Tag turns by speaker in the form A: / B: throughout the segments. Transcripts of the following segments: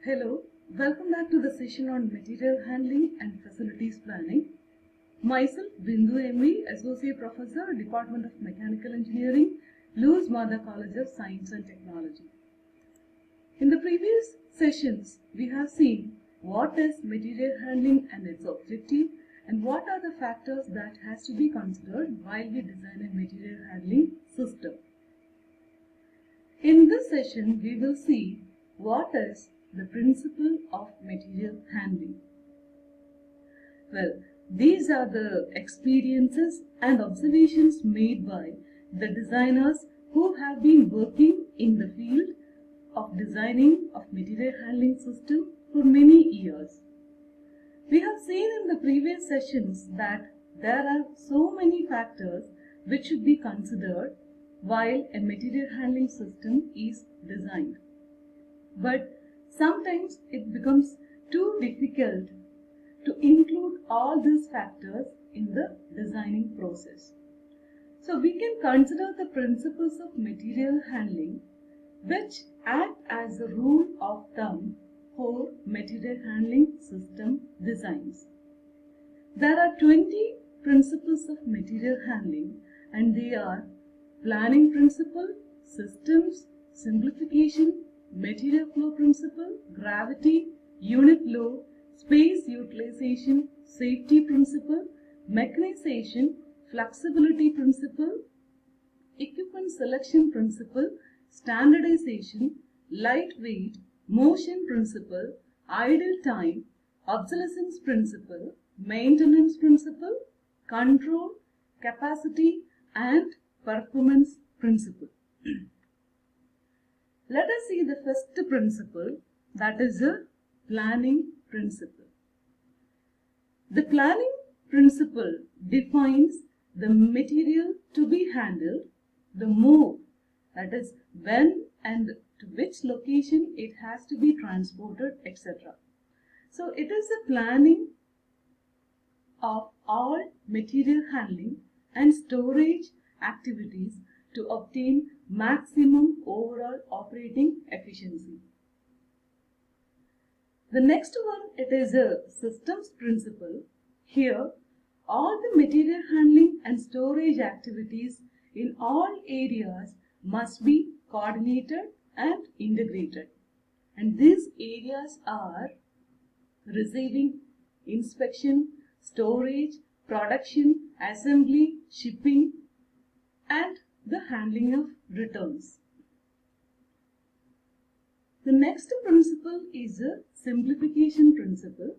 A: Hello, welcome back to the session on material handling and facilities planning. Myself, Bindu ME, Associate Professor, Department of Mechanical Engineering, Lewis Mada College of Science and Technology. In the previous sessions, we have seen what is material handling and its objective, and what are the factors that has to be considered while we design a material handling system. In this session, we will see what is the principle of material handling. Well, these are the experiences and observations made by the designers who have been working in the field of designing of material handling system for many years. We have seen in the previous sessions that there are so many factors which should be considered while a material handling system is designed. But sometimes it becomes too difficult to include all these factors in the designing process. So we can consider the principles of material handling which act as a rule of thumb for material handling system designs. There are 20 principles of material handling, and they are planning principle, systems, simplification, material flow principle, gravity, unit load, space utilization, safety principle, mechanization, flexibility principle, equipment selection principle, standardization, lightweight, motion principle, idle time, obsolescence principle, maintenance principle, control, capacity, and performance principle. Let us see the first principle, that is a planning principle. The planning principle defines the material to be handled, the mode, that is when and to which location it has to be transported, etc. So it is a planning of all material handling and storage activities to obtain maximum overall operating efficiency. The next one, it is a systems principle. Here, all the material handling and storage activities in all areas must be coordinated and integrated. And these areas are receiving, inspection, storage, production, assembly, shipping, and the handling of returns. The next principle is a simplification principle.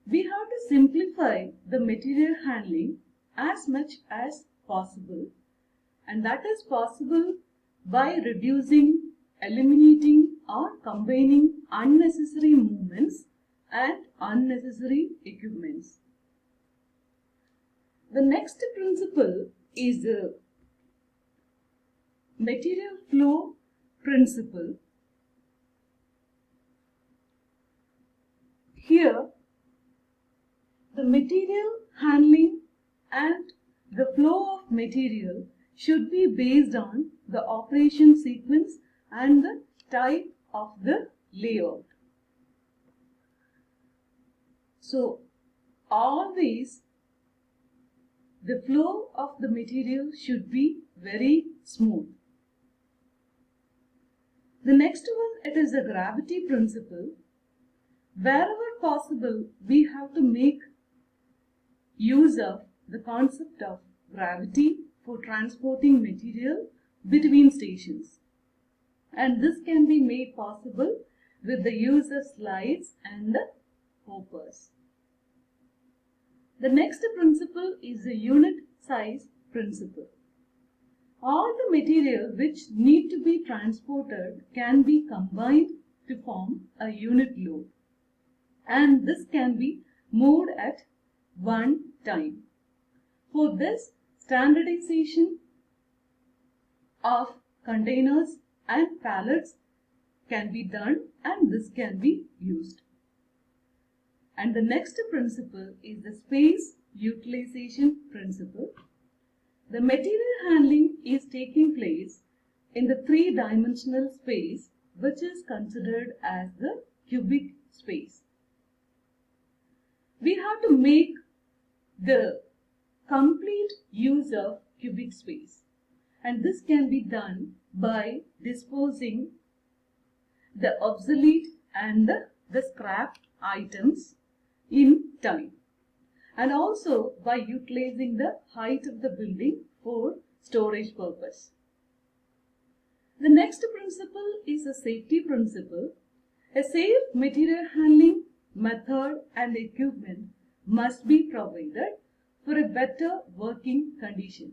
A: We have to simplify the material handling as much as possible, and that is possible by reducing, eliminating, or combining unnecessary movements and unnecessary equipments. The next principle is the material flow principle. Here, the material handling and the flow of material should be based on the operation sequence and the type of the layout. So, always the flow of the material should be very smooth. The next one, it is the gravity principle. Wherever possible, we have to make use of the concept of gravity for transporting material between stations. And this can be made possible with the use of slides and the hoppers. The next principle is the unit size principle. All the material which need to be transported can be combined to form a unit load, and this can be moved at one time. For this, standardization of containers and pallets can be done, and this can be used. And the next principle is the space utilization principle. The material handling is taking place in the three-dimensional space which is considered as the cubic space. We have to make the complete use of cubic space, and this can be done by disposing the obsolete and the scrap items in time, and also by utilizing the height of the building for storage purpose. The next principle is a safety principle. A safe material handling method and equipment must be provided for a better working condition.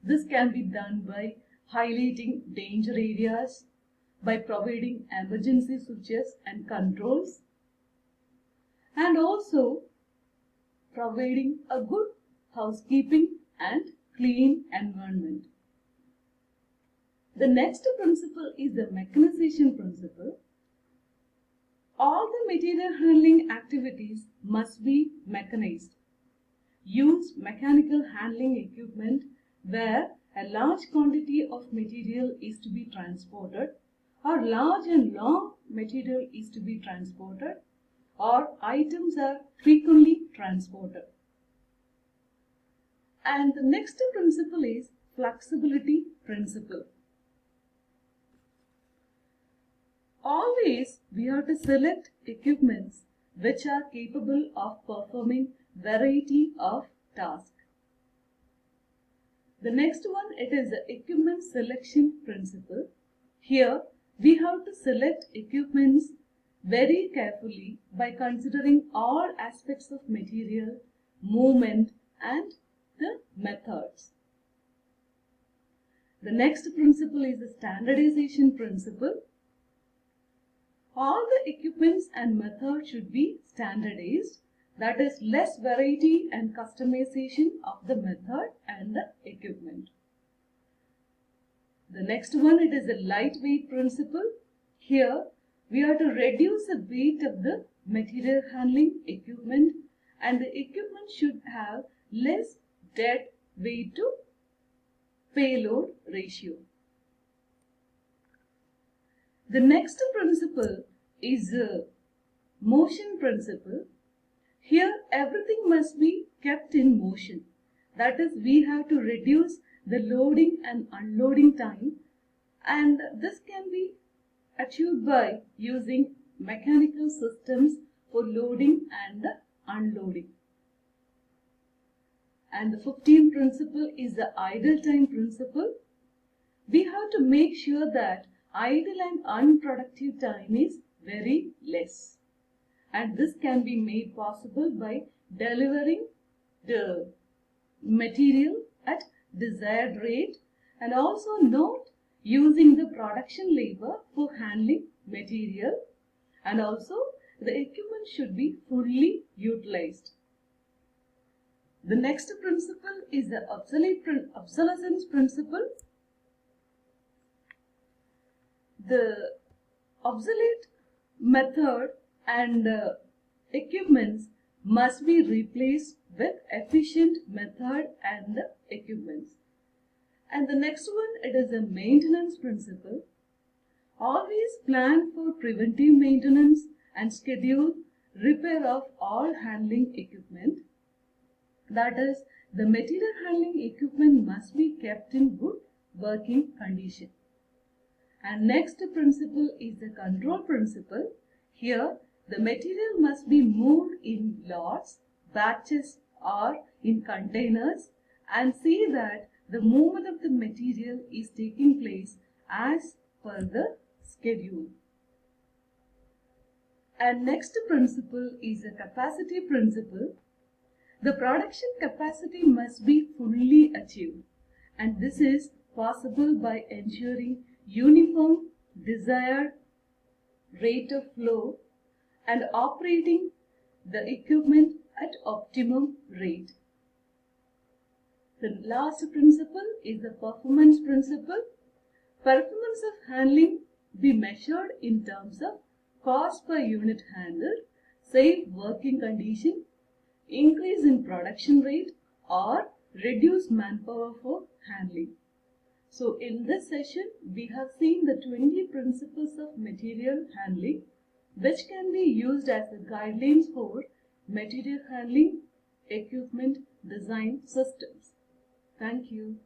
A: This can be done by highlighting danger areas, by providing emergency switches and controls, and also providing a good housekeeping and clean environment. The next principle is the mechanization principle. All the material handling activities must be mechanized. Use mechanical handling equipment where a large quantity of material is to be transported, or large and long material is to be transported, or items are frequently transported. And the next principle is flexibility principle. Always we have to select equipments which are capable of performing variety of tasks. The next one, it is the equipment selection principle. Here we have to select equipments very carefully by considering all aspects of material, movement and the methods. The next principle is the standardization principle. All the equipments and methods should be standardized, that is less variety and customization of the method and the equipment. The next one, it is the lightweight principle. Here we have to reduce the weight of the material handling equipment, and the equipment should have less dead weight to payload ratio. The next principle is the motion principle. Here everything must be kept in motion. That is, we have to reduce the loading and unloading time, and this can be achieved by using mechanical systems for loading and unloading. And the 15th principle is the idle time principle. We have to make sure that idle and unproductive time is very less, and this can be made possible by delivering the material at desired rate, and also not using the production labor for handling material, and also the equipment should be fully utilized. The next principle is the obsolescence principle. The obsolete method and equipments must be replaced with efficient method and equipments. And the next one, it is a maintenance principle. Always plan for preventive maintenance and schedule repair of all handling equipment. That is, the material handling equipment must be kept in good working condition. And next principle is the control principle. Here the material must be moved in lots, batches or in containers, and see that the movement of the material is taking place as per the schedule. And next principle is the capacity principle. The production capacity must be fully achieved, and this is possible by ensuring uniform desired rate of flow and operating the equipment at optimum rate. The last principle is the performance principle. Performance of handling be measured in terms of cost per unit handled, safe working condition, increase in production rate, or reduce manpower for handling. So in this session, we have seen the 20 principles of material handling, which can be used as a guidelines for material handling equipment design systems. Thank you.